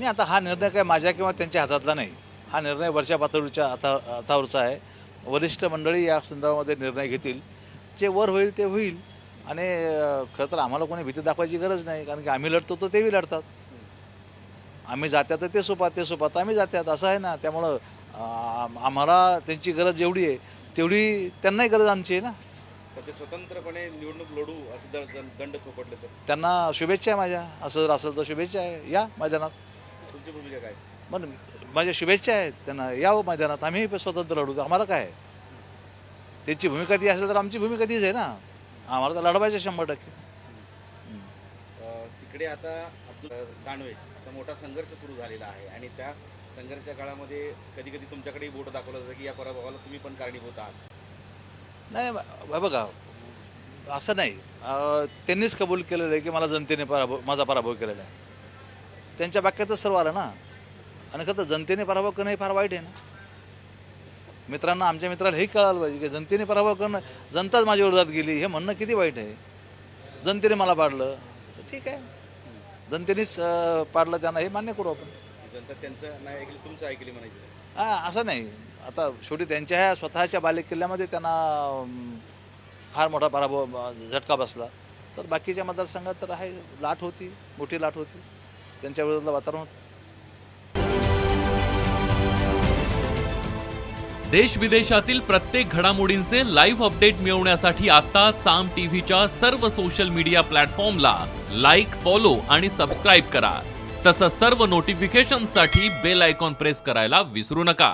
नाही, आता हा निर्णय काय माझ्या किंवा त्यांच्या हातातला नाही. हा निर्णय वरच्या पातळीच्या हातावरचा आहे. वरिष्ठ मंडळी या संदर्भामध्ये निर्णय घेतील. जे वर होईल ते होईल. आणि खरं तर आम्हाला कोणी भीती दाखवायची गरज नाही, कारण की आम्ही लढतो तर तेही लढतात. आम्ही जात्यात तर ते सोपात आम्ही जात्यात, असं आहे ना. त्यामुळं आम्हाला त्यांची गरज जेवढी आहे तेवढी त्यांनाही गरज आमची आहे ना. तर ते स्वतंत्रपणे निवडणूक लढू असं दंड थोपटले तर त्यांना शुभेच्छा आहे माझ्या. असं जर असेल तर शुभेच्छा आहे, या मैदानात. तुमची भूमिका काय? मग माझ्या शुभेच्छा आहेत त्यांना, यावं मैदानात. आम्ही स्वतंत्र लढू, आम्हाला काय आहे. त्यांची भूमिका ती असेल तर आमची भूमिका तीच आहे ना. आम्हाला तर लढवायचं 100%. तिकडे आता अब्दुल दानवे असा मोठा संघर्ष सुरू झालेला आहे आणि त्या संघर्षाच्या काळामध्ये कधी कधी तुमच्याकडेही बोट दाखवलं जातं की या पराभवाला तुम्ही पण कारणीभूत आहात. नाही बघा, असं नाही. त्यांनीच कबूल केलेलं आहे की मला जनतेने माझा पराभव केलेला आहे. त्यांच्या वाक्यातच सर्व आलं ना. आणि खरं तर जनतेने पराभव करणं हे फार वाईट आहे ना. मित्रांना, आमच्या मित्राला हेही कळालं पाहिजे की जनतेने पराभव करणं, जनताच माझ्या विरोधात गेली हे म्हणणं किती वाईट आहे. जनतेने मला पाडलं तर ठीक आहे, जनतेनेच पाडलं त्यांना, हे मान्य करू आपण. जनता त्यांचं नाही ऐकलं, तुमचं ऐकली म्हणायचं. असं नाही. आता शेवटी त्यांच्या ह्या स्वतःच्या बालेकिल्ल्यामध्ये त्यांना फार मोठा पराभव झटका बसला. तर बाकीच्या मतदारसंघात तर आहे, लाट होती, मोठी लाट होती, त्यांच्या विरोधातलं वातावरण होतं. देश विदेशातील प्रत्येक घडामोडींचे लाईव्ह अपडेट मिळवण्यासाठी आता साम टीव्हीच्या सर्व सोशल मीडिया प्लॅटफॉर्मला लाईक, फॉलो आणि सबस्क्राईब करा. तसंच सर्व नोटिफिकेशनसाठी बेल आयकॉन प्रेस करायला विसरू नका.